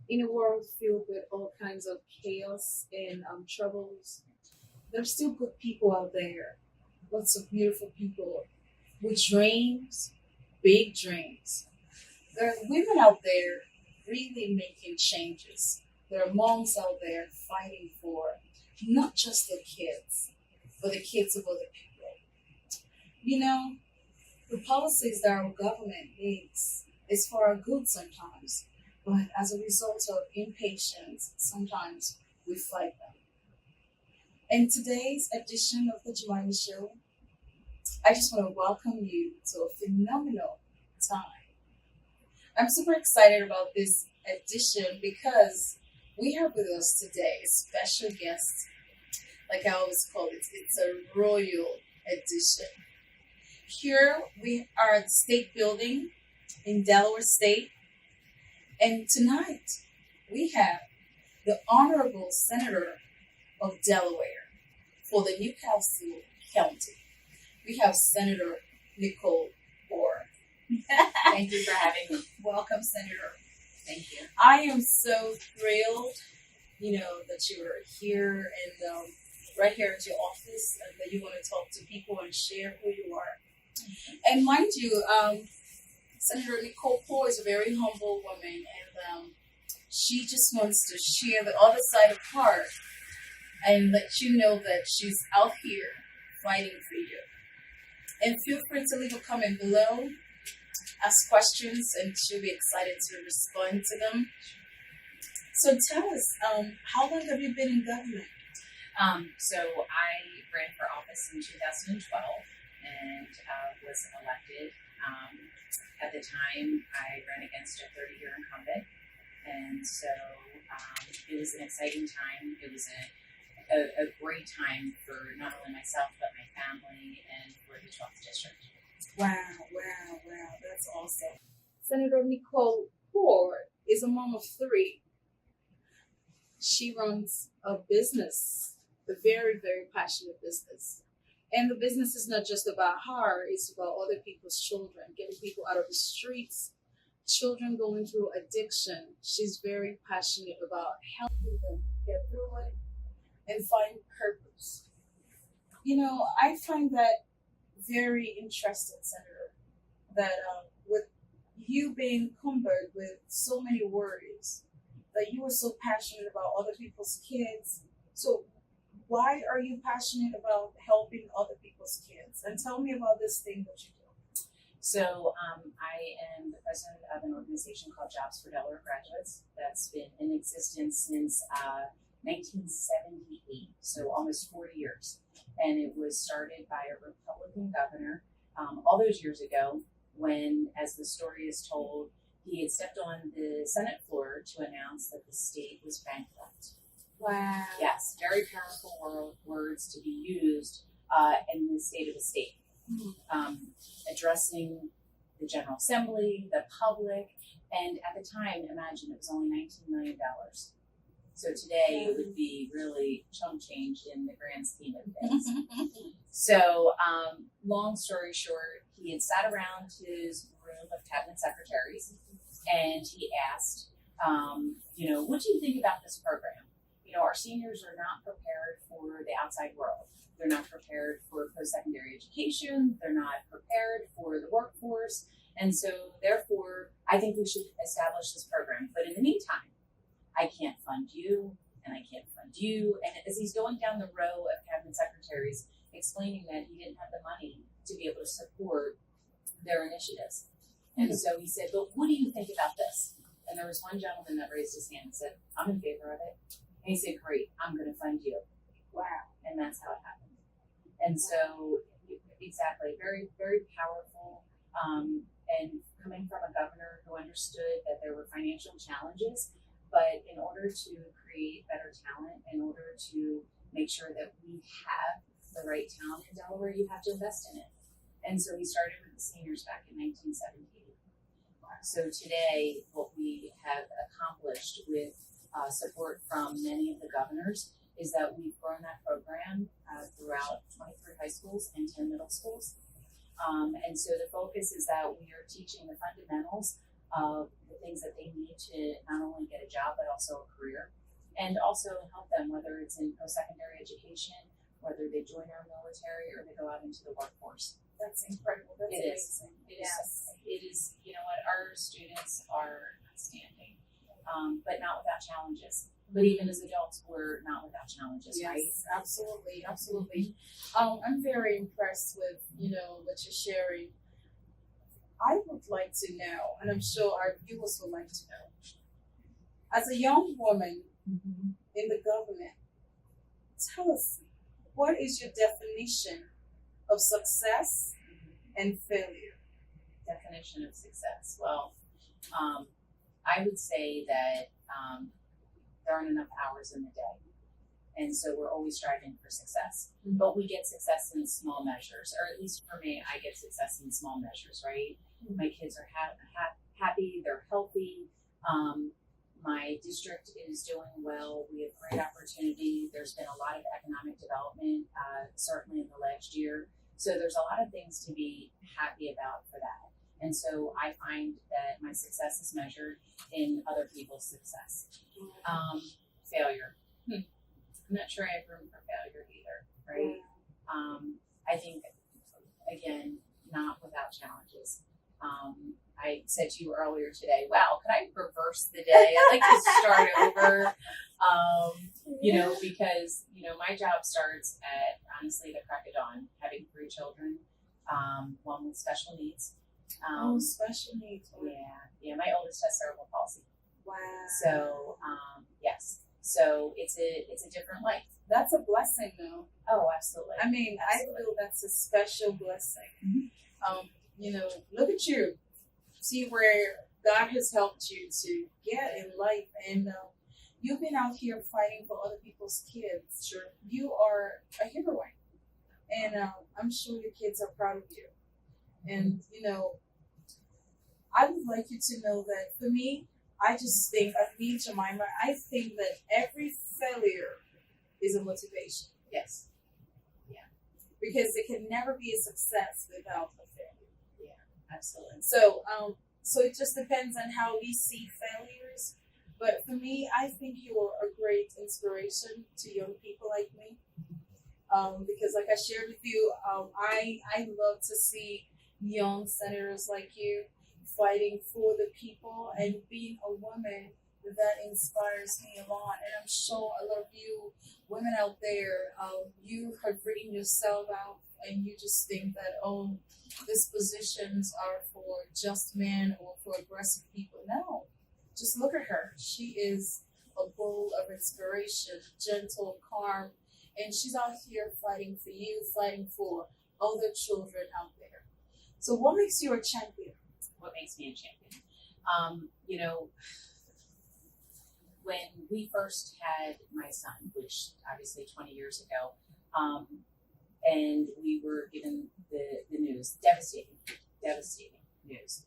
In a world filled with all kinds of chaos and troubles, there's still good people out there. Lots of beautiful people with dreams, big dreams. There are women out there really making changes. There are moms out there fighting for not just their kids, but the kids of other people. You know, the policies that our government makes is for our good sometimes, but as a result of impatience, sometimes we fight them. In today's edition of the Jemima Show, I just want to welcome you to a phenomenal time. I'm super excited about this edition because we have with us today a special guest. Like I always call it, it's a royal edition. Here we are at the State Building in Delaware State, and tonight we have the Honorable Senator of Delaware for the Newcastle County. We have Senator Nicole Poore. Thank you for having me. Welcome, Senator. Thank you. I am so thrilled, that you're here and right here at your office, and that you want to talk to people and share who you are. And mind you, Senator Nicole Poore is a very humble woman, and she just wants to share the other side of her and let you know that she's out here fighting for you. And feel free to leave a comment below, ask questions, and she'll be excited to respond to them. So tell us, how long have you been in government? So I ran for office in 2012 and was elected. At the time, I ran against a 30-year incumbent, and so it was an exciting time. It was a great time for not only myself but my family and for the 12th district. Wow, that's awesome. Senator Nicole Poore is a mom of three. She runs a business, a very, very passionate business. And the business is not just about her, it's about other people's children, getting people out of the streets, children going through addiction. She's very passionate about helping them get through it and find purpose. I find that very interesting, Senator, that with you being cumbered with so many worries, that you are so passionate about other people's kids. So why are you passionate about helping other people's kids? And tell me about this thing that you do. So I am the president of an organization called Jobs for Delaware Graduates that's been in existence since 1978, so almost 40 years. And it was started by a Republican governor all those years ago when, as the story is told, he had stepped on the Senate floor to announce that the state was bankrupt. Wow. Yes, very powerful words to be used in the state of a state. Addressing the General Assembly, the public, and at the time, imagine it was only $19 million. So today it would be really chump change in the grand scheme of things. So long story short, he had sat around his room of cabinet secretaries and he asked, what do you think about this program? Our seniors are not prepared for the outside world. They're not prepared for post-secondary education. They're not prepared for the workforce. And so therefore, I think we should establish this program. But in the meantime, I can't fund you and I can't fund you. And as he's going down the row of cabinet secretaries explaining that he didn't have the money to be able to support their initiatives. And so he said, but what do you think about this? And there was one gentleman that raised his hand and said, I'm in favor of it. And he said, great, I'm going to fund you. Wow. And that's how it happened. And so, exactly, very, very powerful. And coming from a governor who understood that there were financial challenges, but in order to create better talent, in order to make sure that we have the right talent in Delaware, you have to invest in it. And so he started with the seniors back in 1978. So today, what we have accomplished with support from many of the governors is that we've grown that program throughout 23 high schools and 10 middle schools. And so the focus is that we are teaching the fundamentals of the things that they need to not only get a a job, but also a career, and also help them, whether it's in post-secondary education, whether they join our military or they go out into the workforce. That's incredible. That's It is. amazing. It is. Yes. It is. You know what? Our students are outstanding, but not without challenges. But even as adults, we're not without challenges, right? Yes, absolutely, absolutely. I'm very impressed with what you're sharing. I would like to know, and I'm sure our viewers would like to know, as a young woman in the government, tell us, what is your definition of success and failure? Definition of success. Well, I would say that there aren't enough hours in the day. And so we're always striving for success. But we get success in small measures, or at least for me, I get success in small measures, right? My kids are happy, they're healthy. My district is doing well. We have great opportunity. There's been a lot of economic development, certainly in the last year. So there's a lot of things to be happy about for that. And so I find that my success is measured in other people's success. Failure. I'm not sure I have room for failure either, right? I think, again, not without challenges. I said to you earlier today, wow, could I reverse the day? I'd like to start over, because, my job starts at, honestly, the crack of dawn, having 3 children, one with special needs. Special needs. Yeah, my oldest has cerebral palsy. Wow. So, yes. So it's a different life. That's a blessing, though. Oh, absolutely. I mean, absolutely. I feel that's a special blessing. Look at you. See where God has helped you to get in life, and you've been out here fighting for other people's kids. Sure. You are a heroine, and I'm sure your kids are proud of you. And I would like you to know that for me, I just think, Jemima, I think that every failure is a motivation. Yes. Yeah. Because it can never be a success without a failure. Yeah, absolutely. So it just depends on how we see failures. But for me, I think you're a great inspiration to young people like me. Because like I shared with you, I love to see young senators like you fighting for the people and being a woman that inspires me a lot. And I'm sure a lot of you women out there, you have written yourself out and you just think that, these positions are for just men or for aggressive people. No, just look at her. She is a bowl of inspiration, gentle, calm, and she's out here fighting for you, fighting for other children out there. So what makes you a champion? What makes me a champion? When we first had my son, which obviously 20 years ago, and we were given the news, devastating news,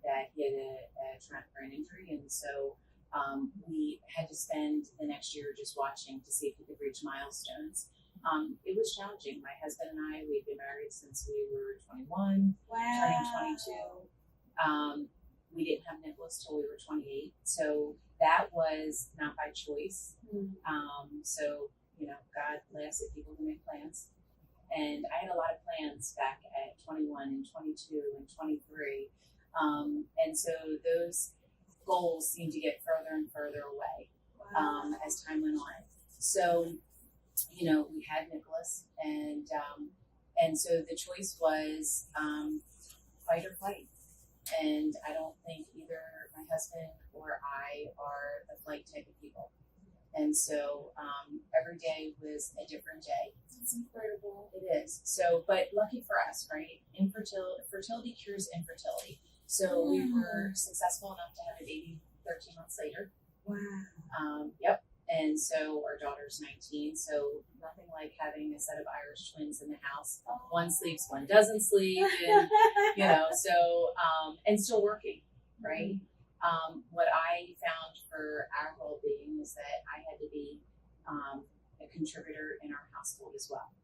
that he had a traumatic brain injury, and so we had to spend the next year just watching to see if he could reach milestones. It was challenging. My husband and I, we'd been married since we were 21, turning 22. We didn't have Nicholas till we were 28, so that was not by choice. So, God blasted people who make plans. And I had a lot of plans back at 21 and 22 and 23. And so those goals seemed to get further and further away as time went on. So, we had Nicholas, and so the choice was fight or flight. And I don't think either my husband or I are the flight type of people. And so every day was a different day. It's incredible. It is. So, but lucky for us, right? Fertility cures infertility. So we were successful enough to have a baby 13 months later. Wow. Yep. And so our daughter's 19. So nothing like having a set of Irish twins in the house. One sleeps, one doesn't sleep, and and still working, right? What I found for our well-being is that I had to be a contributor in our household as well.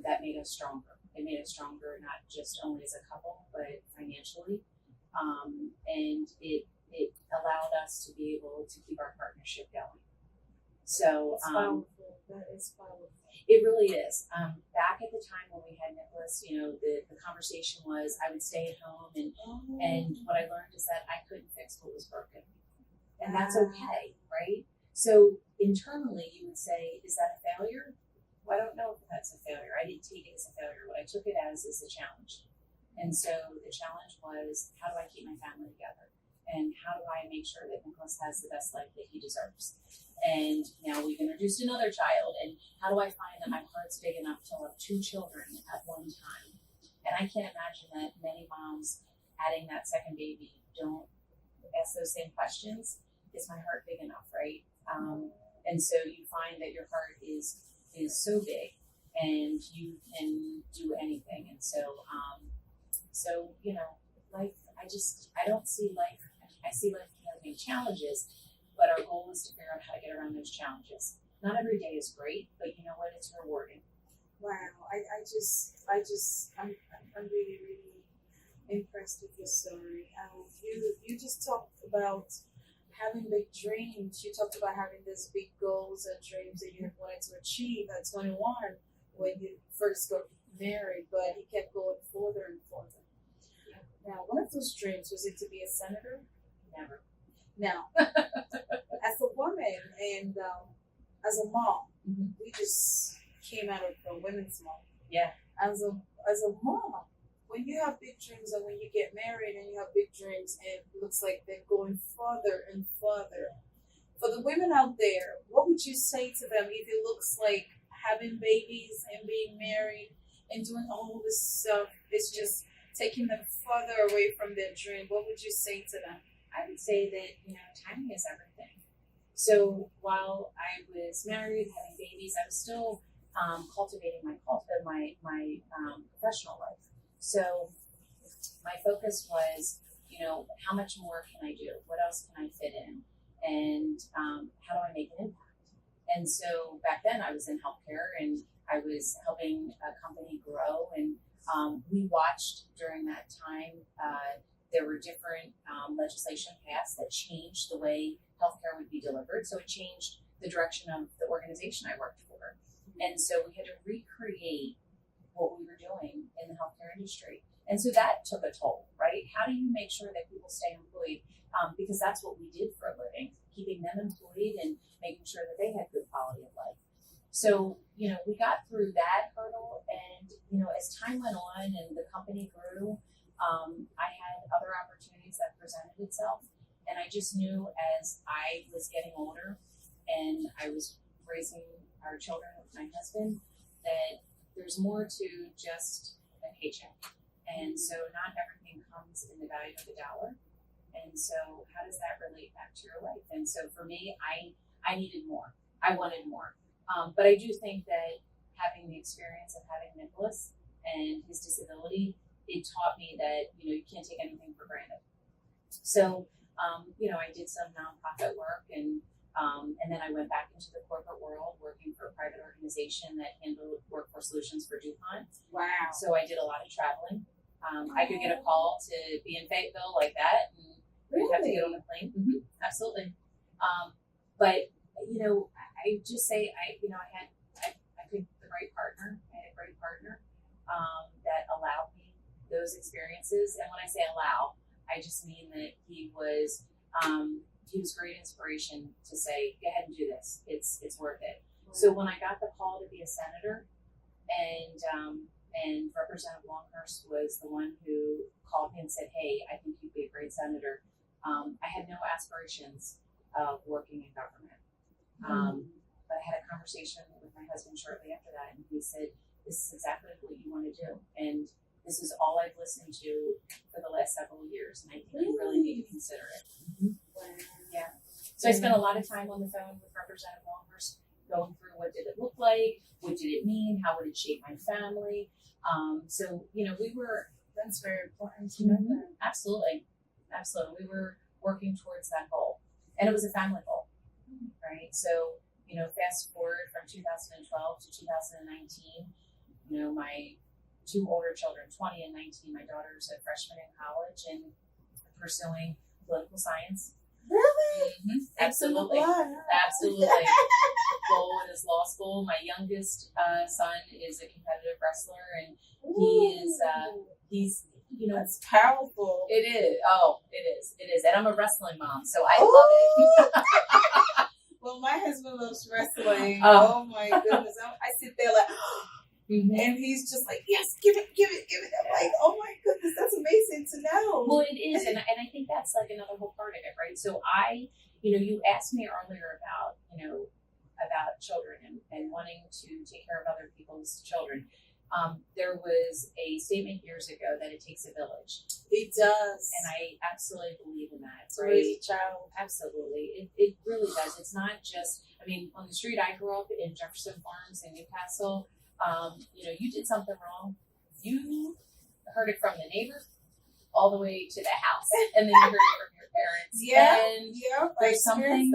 That made us stronger. It made us stronger not just only as a couple, but financially. And it allowed us to to be able to keep our partnership going. So It's powerful. That is powerful. it really is. Back at the time when we had Nicholas, the conversation was I would stay at home, and what I learned is that I couldn't fix what was broken, and that's okay, right? So internally, you would say, is that a failure? Well, I don't know if that's a failure. I didn't take it as a failure. What I took it as is a challenge. And so the challenge was, how do I keep my family together? And how do I make sure that Nicholas has the best life that he deserves? And now we've introduced another child. And how do I find that my heart's big enough to love 2 children at one time? And I can't imagine that many moms adding that second baby don't ask those same questions. Is my heart big enough, right? And so you find that your heart is so big, and you can do anything. And so, life. I don't see life. I see life having challenges, but our goal is to figure out how to get around those challenges. Not every day is great, but you know what? It's rewarding. Wow, I'm really, really impressed with your story. You just talked about having big dreams. You talked about having these big goals and dreams that you had wanted to achieve at 21 when you first got married, but you kept going further and further. Now, one of those dreams, was it to be a senator? Never. Now, as a woman and as a mom, we just came out of the Women's Month. Yeah. As a mom, when you have big dreams and when you get married and you have big dreams and it looks like they're going further and further, for the women out there, what would you say to them if it looks like having babies and being married and doing all this stuff is just taking them further away from their dream? What would you say to them? I would say that, timing is everything. So while I was married, having babies, I was still cultivating my professional life. So my focus was, how much more can I do? What else can I fit in? And how do I make an impact? And so back then I was in healthcare and I was helping a company grow. And we watched during that time, there were different legislation passed that changed the way healthcare would be delivered. So it changed the direction of the organization I worked for. And so we had to recreate what we were doing in the healthcare industry. And so that took a toll, right? How do you make sure that people stay employed? Because that's what we did for a living, keeping them employed and making sure that they had good quality of life. So, we got through that hurdle, and, as time went on and the company grew, I had other opportunities that presented itself. And I just knew as I was getting older and I was raising our children with my husband that there's more to just a paycheck. And so not everything comes in the value of a dollar. And so how does that relate back to your life? And so for me, I needed more. I wanted more. But I do think that having the experience of having Nicholas and his disability, it taught me that, you can't take anything for granted. So, I did some nonprofit work and then I went back into the corporate world working for a private organization that handled workforce solutions for DuPont. Wow. So I did a lot of traveling. I could get a call to be in Fayetteville like that, and we'd have to get on the plane. Mm-hmm, absolutely. But I just say I picked the right partner. I had a great partner that allowed me those experiences. And when I say allow, I just mean that he was great inspiration to say, go ahead and do this. It's worth it. So when I got the call to be a senator, and Representative Longhurst was the one who called me and said, hey, I think you'd be a great senator. I had no aspirations of working in government. But I had a conversation with my husband shortly after that, and he said, this is exactly what you want to do. And this is all I've listened to for the last several years, and I think you really need to consider it. Mm-hmm. Yeah. So I spent a lot of time on the phone with Representative Longhurst, going through what did it look like, what did it mean, how would it shape my family. So that's very important to know that. Absolutely. We were working towards that goal, and it was a family goal, right? So, fast forward from 2012 to 2019, my 2 older children, 20 and 19, my daughter's a freshman in college and pursuing political science. Really? Absolutely. It's in the blood, huh? Absolutely. Goal in his law school. My youngest son is a competitive wrestler, and he's That's powerful. it is. Oh, it is. And I'm a wrestling mom, so I love it. Well, my husband loves wrestling. Oh. Oh my goodness. I sit there like, and he's just like, yes, give it. I'm like, oh my goodness, that's amazing to know. Well, it is, and I think that's like another whole part of it, right? So you asked me earlier about, about children and wanting to take care of other people's children. There was a statement years ago that it takes a village. It does. And I absolutely believe in that. To raise a child. Absolutely. It really does. It's not just, on the street I grew up in Jefferson Farms in Newcastle, you did something wrong. You heard it from the neighbor all the way to the house. And then you heard it from your parents. There's something,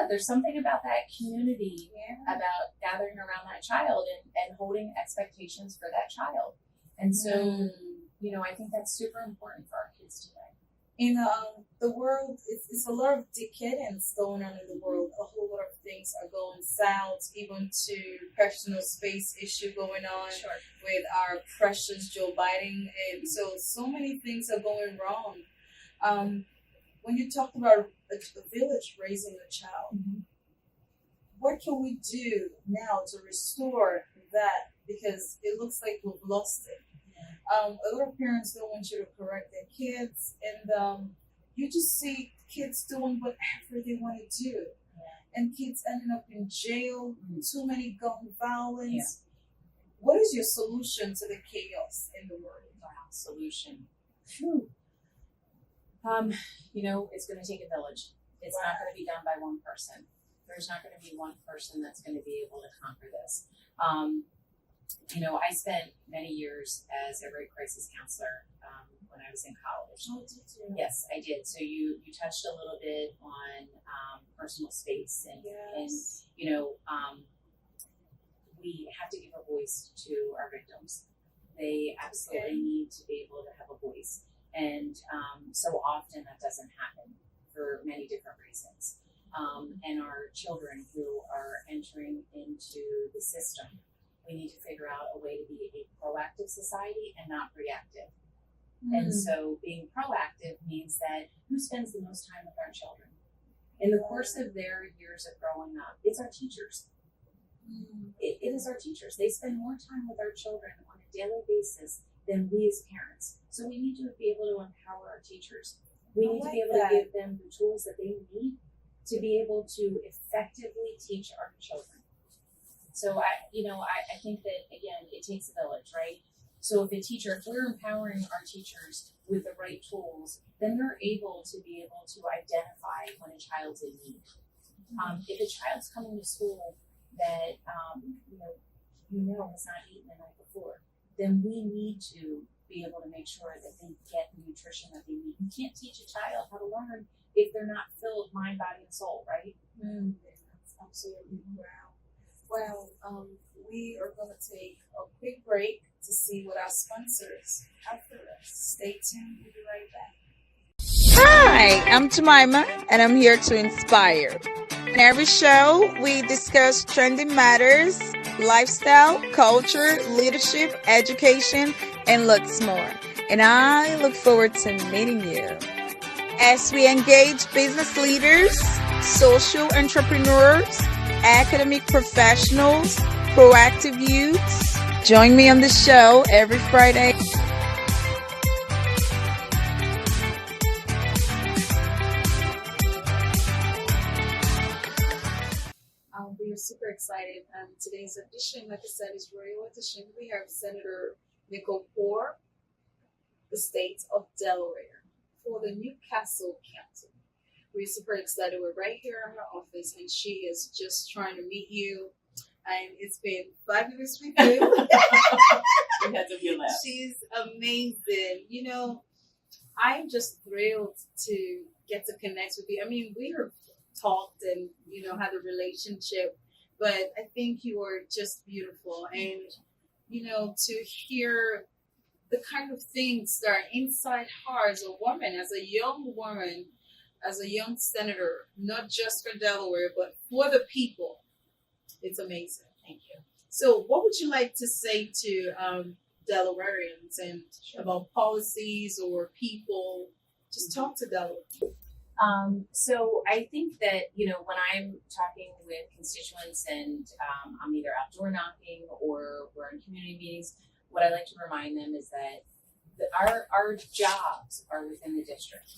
there's something about that community, about gathering around that child and holding expectations for that child. And so, I think that's super important for our kids today. In the world, it's a lot of decadence going on in the world. A whole lot of things are going south, even to personal space issue going on with our precious Joe Biden. And so many things are going wrong. When you talked about a village raising a child, what can we do now to restore that? Because it looks like we've lost it. A lot of parents don't want you to correct their kids, and you just see kids doing whatever they want to do, and kids ending up in jail, too many gun violence. Yeah. What is your solution to the chaos in the world? Wow, solution. It's going to take a village. It's not going to be done by one person. There's not going to be one person that's going to be able to conquer this. I spent many years as a rape crisis counselor when I was in college. Oh, did you? Yes, I did. So you touched a little bit on personal space, and we have to give a voice to our victims. They absolutely need to be able to have a voice, and so often that doesn't happen for many different reasons. And our children who are entering into the system, we need to figure out a way to be a proactive society and not reactive. And so being proactive means that who spends the most time with our children? In the course of their years of growing up, it's our teachers. It is our teachers. They spend more time with our children on a daily basis than we as parents. So we need to be able to empower our teachers. We need to be able to give them the tools that they need to be able to effectively teach our children. So I think that, again, it takes a village, right? So if we're empowering our teachers with the right tools, then they're able to identify when a child's in need. If a child's coming to school that, has not eaten the night before, then we need to be able to make sure that they get the nutrition that they need. You can't teach a child how to learn if they're not filled mind, body, and soul, right? That's absolutely wow. Well, we are going to take a quick break to see what our sponsors have for us. Stay tuned. We'll be right back. Hi, I'm Jemima, and I'm here to inspire. In every show, we discuss trending matters, lifestyle, culture, leadership, education, and lots more. And I look forward to meeting you. As we engage business leaders, social entrepreneurs, academic professionals, proactive youths, join me on the show every Friday. We are super excited. Today's edition, like I said, is Royal Edition. We have Senator Nicole Poore, the state of Delaware, for the Newcastle County. We're super excited. We're right here in her office, and she is just trying to meet you. And it's been fabulous with you. We had to be left. She's amazing. I'm just thrilled to get to connect with you. We were talked and had a relationship, but I think you are just beautiful, and to hear the kind of things that are inside her as a woman, as a young woman, as a young senator, not just for Delaware, but for the people. It's amazing. Thank you. So, what would you like to say to Delawareans and about policies or people? Just talk to Delaware. So I think that, when I'm talking with constituents and I'm either outdoor knocking or we're in community meetings, what I like to remind them is that our jobs are within the district.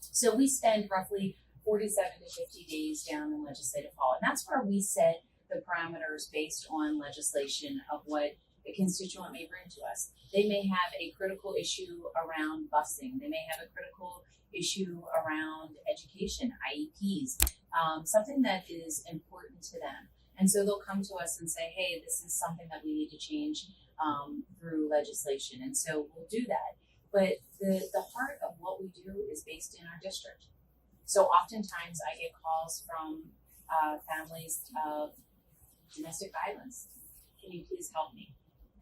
So we spend roughly 47 to 50 days down in Legislative Hall, and that's where we set the parameters based on legislation of what a constituent may bring to us. They may have a critical issue around busing. They may have a critical issue around education, IEPs, something that is important to them. And so they'll come to us and say, hey, this is something that we need to change through legislation. And so we'll do that. But the heart of what we do is based in our district. So oftentimes I get calls from families of domestic violence. Can you please help me?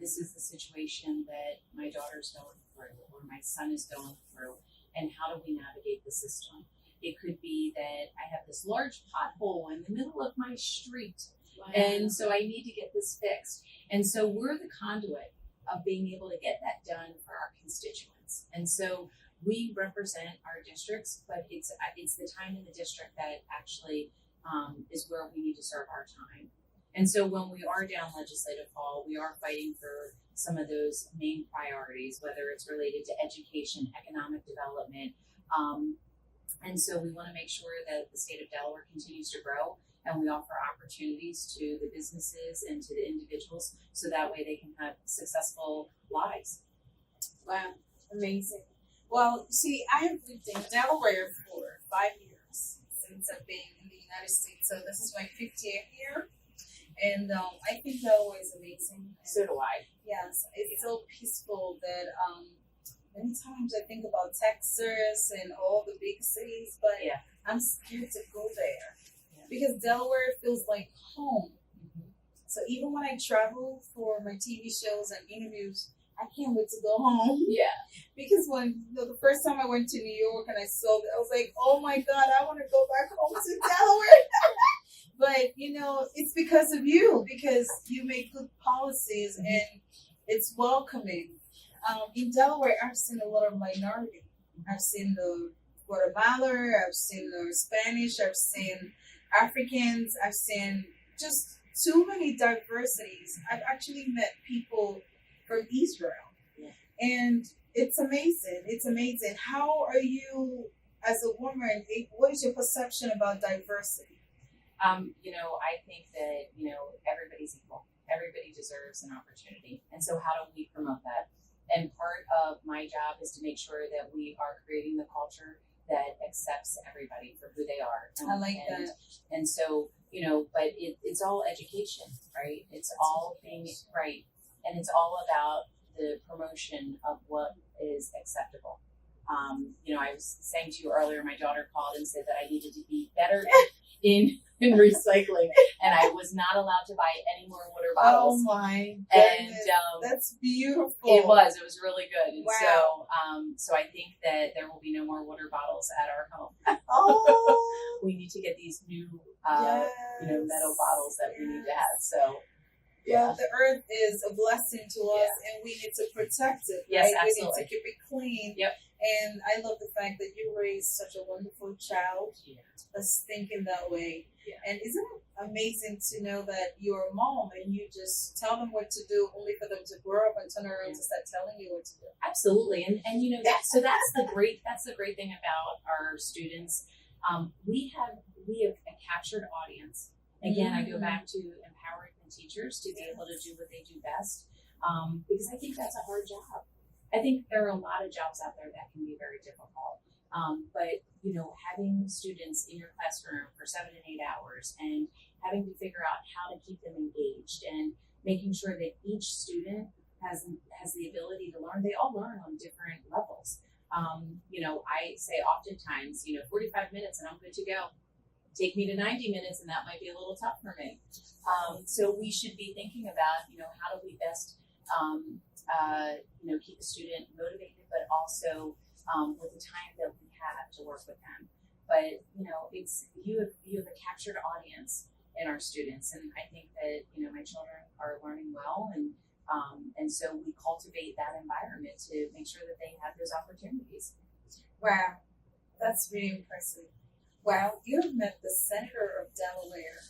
This is the situation that my daughter's going through or my son is going through, and how do we navigate the system? It could be that I have this large pothole in the middle of my street, and so I need to get this fixed. And so we're the conduit of being able to get that done for our constituents. And so we represent our districts, but it's the time in the district that actually is where we need to serve our time. And so when we are down Legislative Hall, we are fighting for some of those main priorities, whether it's related to education, economic development. And so we want to make sure that the state of Delaware continues to grow, and we offer opportunities to the businesses and to the individuals so that way they can have successful lives. Wow, amazing. Well, see, I have lived in Delaware for 5 years since I've been in the United States. So this is my 50th year. And I think Delaware is amazing. So do I. Yes, it's so peaceful that many times I think about Texas and all the big cities, but I'm scared to go there because Delaware feels like home. Mm-hmm. So even when I travel for my TV shows and interviews, I can't wait to go home. Yeah. Because when the first time I went to New York and I saw that, I was like, oh my God, I want to go back home to Delaware. But, it's because of you, because you make good policies and it's welcoming. In Delaware, I've seen a lot of minority. I've seen the Guatemala, I've seen the Spanish, I've seen Africans, I've seen just too many diversities. I've actually met people from Israel. Yeah. And it's amazing. It's amazing. How are you, as a woman, what is your perception about diversity? I think that, everybody's equal. Everybody deserves an opportunity. And so how do we promote that? And part of my job is to make sure that we are creating the culture that accepts everybody for who they are. I like that. And so, but it's all education, right? It's all being right. And it's all about the promotion of what is acceptable. I was saying to you earlier, my daughter called and said that I needed to be better in recycling, and I was not allowed to buy any more water bottles. Oh my goodness, and that's beautiful. It was really good. And wow. So I think that there will be no more water bottles at our home. Oh, we need to get these new, yes. metal bottles that we need to have. So. Yeah, the earth is a blessing to us, and we need to protect it. Yes, right? absolutely. We need to keep it clean. Yep. And I love the fact that you raised such a wonderful child that's thinking that way. Yeah. And isn't it amazing to know that you're a mom and you just tell them what to do, only for them to grow up and turn around to start telling you what to do? Absolutely, and so that's the great thing about our students. We have a captured audience. Again, I go back to empowering the teachers to be able to do what they do best, because I think that's a hard job. I think there are a lot of jobs out there that can be very difficult. But having students in your classroom for 7 and 8 hours and having to figure out how to keep them engaged and making sure that each student has the ability to learn. They all learn on different levels. I say oftentimes, 45 minutes and I'm good to go. Take me to 90 minutes and that might be a little tough for me. So we should be thinking about, how do we best, keep a student motivated, but also with the time that we have to work with them. but it's you have a captured audience in our students, and I think that my children are learning well, and so we cultivate that environment to make sure that they have those opportunities. Wow, that's really impressive. Wow, you have met the Senator of Delaware.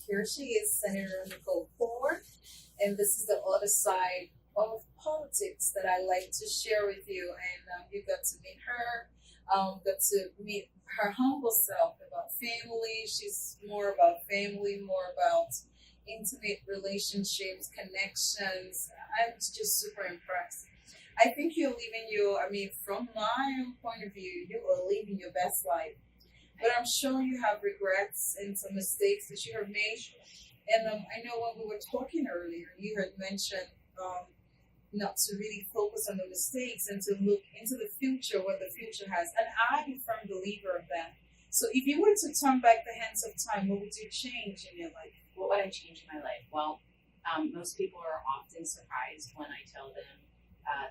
Here she is, Senator Nicole Poore, and this is the other side of politics that I like to share with you. And you got to meet her, got to meet her humble self about family. She's more about family, more about intimate relationships, connections. I'm just super impressed. I think you're living from my point of view, you are living your best life. But I'm sure you have regrets and some mistakes that you have made. And I know when we were talking earlier, you had mentioned not to really focus on the mistakes and to look into the future, what the future has. And I'm a firm believer of that. So if you were to turn back the hands of time, what would you change in your life? What would I change in my life? Well, most people are often surprised when I tell them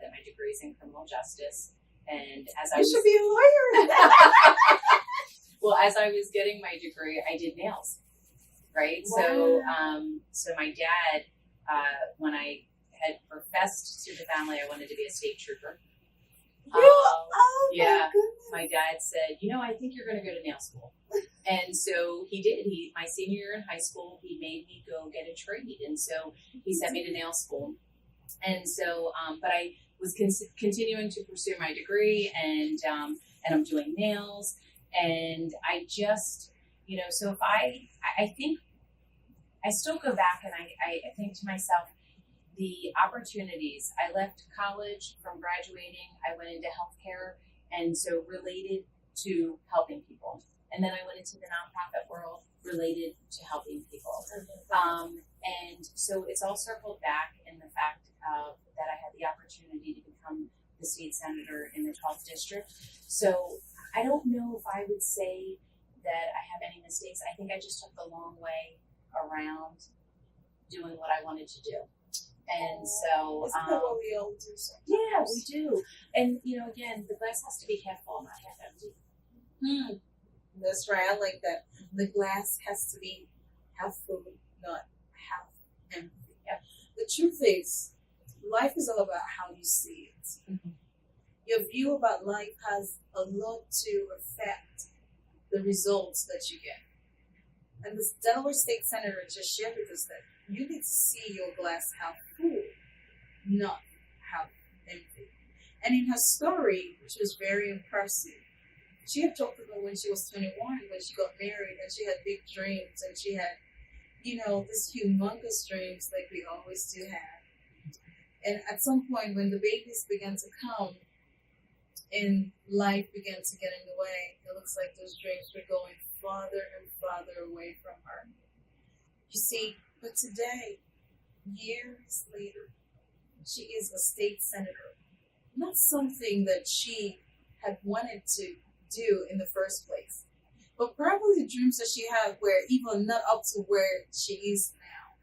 that my degree is in criminal justice. And as I should be a lawyer. well, as I was getting my degree, I did nails, right? Wow. So my dad, when I had professed to the family I wanted to be a state trooper. Yeah, my dad said, I think you're going to go to nail school. And so he did. My senior year in high school, he made me go get a trade. And so he sent me to nail school. And so, but I was continuing to pursue my degree, and I'm doing nails. And I just, so if I think I still go back and I think to myself, the opportunities. I left college from graduating. I went into healthcare, and so related to helping people. And then I went into the nonprofit world related to helping people. And so it's all circled back in the fact that I had the opportunity to become the state senator in the 12th district. So I don't know if I would say that I have any mistakes. I think I just took the long way around doing what I wanted to do. And so, isn't that what we all do sometimes? Yeah, we do. And again, the glass has to be half full, not half empty. That's right. I like that. The glass has to be half full, not half empty. Yep. The truth is, life is all about how you see it. Mm-hmm. Your view about life has a lot to affect the results that you get. And this Delaware State Senator just shared with us that you need to see your glass half full, not half empty. And in her story, which was very impressive, she had talked about when she was 21, when she got married, and she had big dreams, and she had, this humongous dreams like we always do have. And at some point, when the babies began to come, and life began to get in the way, it looks like those dreams were going farther and farther away from her. You see, but today, years later, she is a state senator. Not something that she had wanted to do in the first place, but probably the dreams that she had were even not up to where she is now.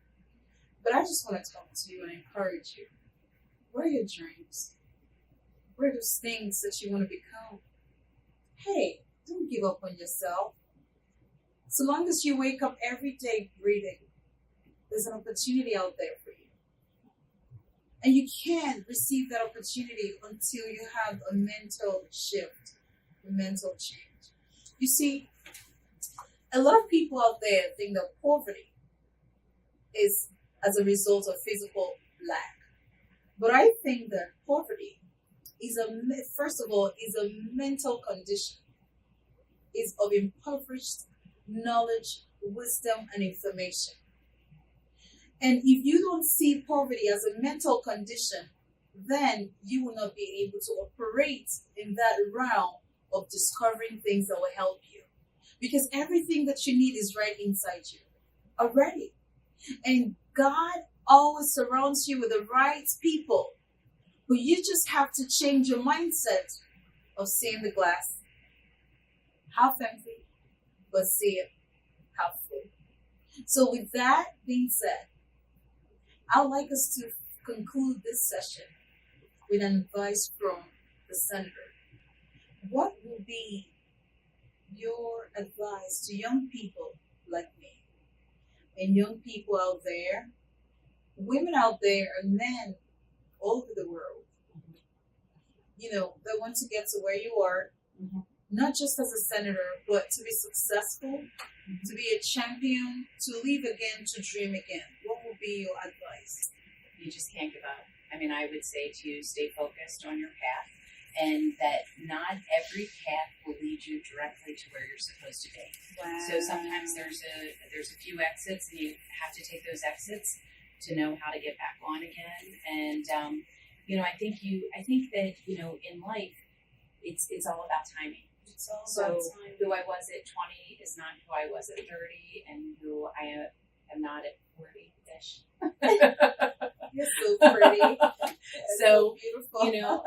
But I just want to talk to you and encourage you. What are your dreams? What are those things that you want to become? Hey, don't give up on yourself. So long as you wake up every day breathing, there's an opportunity out there for you. And you can't receive that opportunity until you have a mental shift, a mental change. You see, a lot of people out there think that poverty is as a result of physical lack. But I think that poverty is first of all, is a mental condition. It's of impoverished knowledge, wisdom, and information. And if you don't see poverty as a mental condition, then you will not be able to operate in that realm of discovering things that will help you. Because everything that you need is right inside you already. And God always surrounds you with the right people. But you just have to change your mindset of seeing the glass half empty, but see it half full. So with that being said, I'd like us to conclude this session with an advice from the senator. What will be your advice to young people like me and young people out there, women out there, and men all over the world, that want to get to where you are, not just as a senator, but to be successful, to be a champion, to live again, to dream again? What would be your advice? You just can't give up. I mean, I would say to stay focused on your path, and that not every path will lead you directly to where you're supposed to be. Wow. So sometimes there's a few exits, and you have to take those exits to know how to get back on again. And I think that in life, it's all about timing. It's all So about time. who I was at 20 is not who I was at 30, and who I am not at 40-ish. You're so pretty. So, beautiful.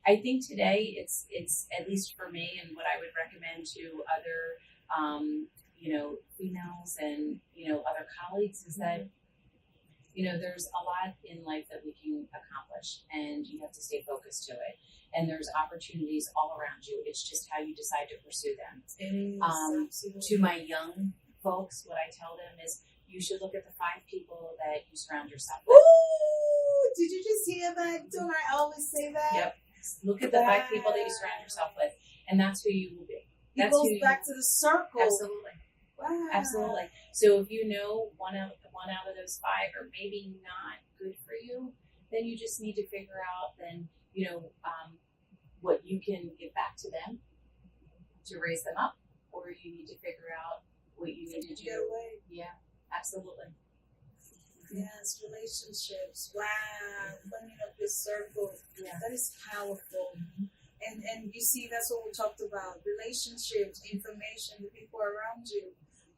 I think today it's at least for me, and what I would recommend to other, females and, other colleagues is that, there's a lot in life that we can accomplish, and you have to stay focused to it. And there's opportunities all around you. It's just how you decide to pursue them. To my young folks, what I tell them is you should look at the 5 people that you surround yourself with. Ooh, did you just hear that? Don't I always say that? Yep. Look at the 5 people that you surround yourself with, and that's who you will be. It goes back to the circle. Absolutely. Wow. Absolutely. So if you know one out of those 5 are maybe not good for you, then you just need to figure out what you can give back to them to raise them up, or you need to figure out what you need to do. Get away. Yeah, absolutely. Yes, relationships. Wow, cleaning up your circle. Yeah. That is powerful. And you see, that's what we talked about. Relationships, information, the people around you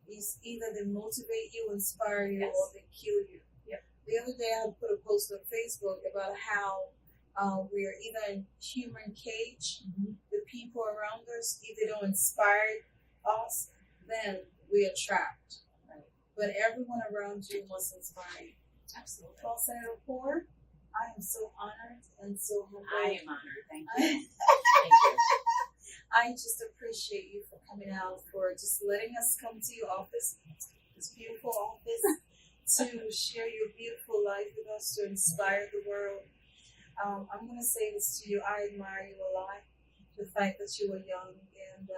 is either they motivate you, inspire you, Yes. or they kill you. Yep. The other day I put a post on Facebook about how we are either in human cage, the people around us, if they don't inspire us, then we are trapped. Right. But everyone around you must inspire you. Absolutely. Well, Senator Poore, I am so honored and so humbled. I am honored. Thank you. I, Thank you. I just appreciate you for coming out, for just letting us come to your office, this beautiful office, to share your beautiful life with us, to inspire the world. I'm going to say this to you. I admire you a lot. The fact that you are young. And,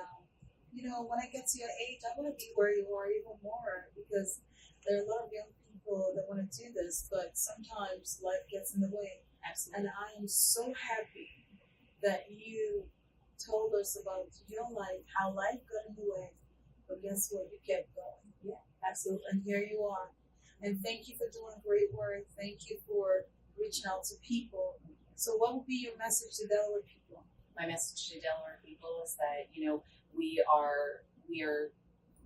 when I get to your age, I want to be where you are even more, because there are a lot of young people that want to do this, but sometimes life gets in the way. Absolutely. And I am so happy that you told us about your life, how life got in the way, but guess what? You kept going. Yeah, absolutely. And here you are. And thank you for doing great work. Thank you for reaching out to people. So what would be your message to Delaware people? My message to Delaware people is that, we are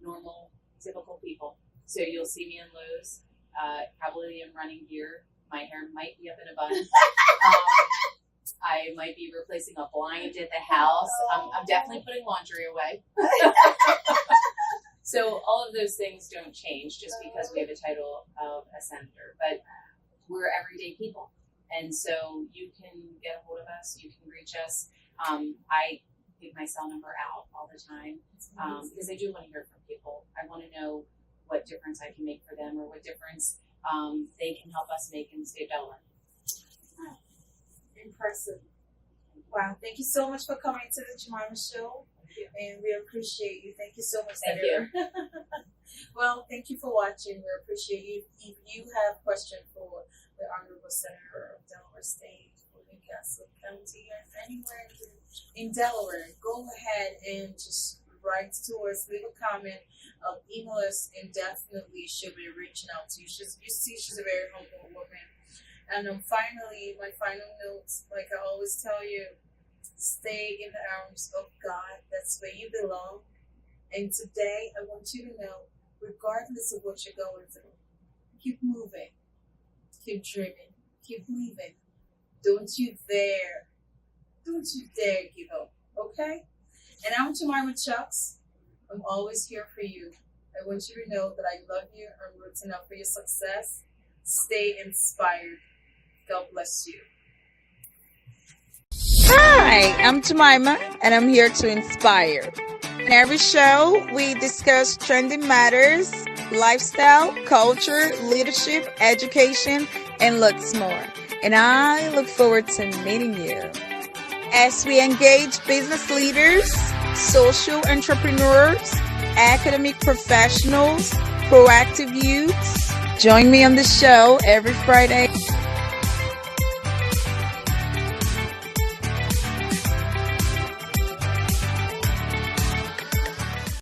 normal, typical people. So you'll see me in Lowe's, probably in running gear. My hair might be up in a bun. I might be replacing a blind at the house. I'm definitely putting laundry away. So all of those things don't change just because we have a title of a senator, but we're everyday people. And so you can get a hold of us, you can reach us. I give my cell number out all the time because I do want to hear from people. I want to know what difference I can make for them, or what difference they can help us make in the state of Delaware. Impressive. Wow. Thank you so much for coming to the Jemima Show. And we appreciate you. Thank you so much, Thank Senator. Well, thank you for watching. We appreciate you. If you have questions for the Honorable Senator of Delaware State, or Newcastle County, or anywhere in Delaware, go ahead and just write to us, leave a comment, email us, and definitely she'll be reaching out to you. You see, she's a very humble woman. And finally, my final notes, like I always tell you, stay in the arms of God. That's where you belong. And today, I want you to know, regardless of what you're going through, keep moving, keep dreaming, keep moving. Don't you dare give up, okay? And I'm Jemima Chucks. I'm always here for you. I want you to know that I love you. I'm rooting out for your success. Stay inspired. God bless you. Hi, I'm Jemima, and I'm here to inspire. In every show, we discuss trending matters, lifestyle, culture, leadership, education, and lots more. And I look forward to meeting you. As we engage business leaders, social entrepreneurs, academic professionals, proactive youths, join me on the show every Friday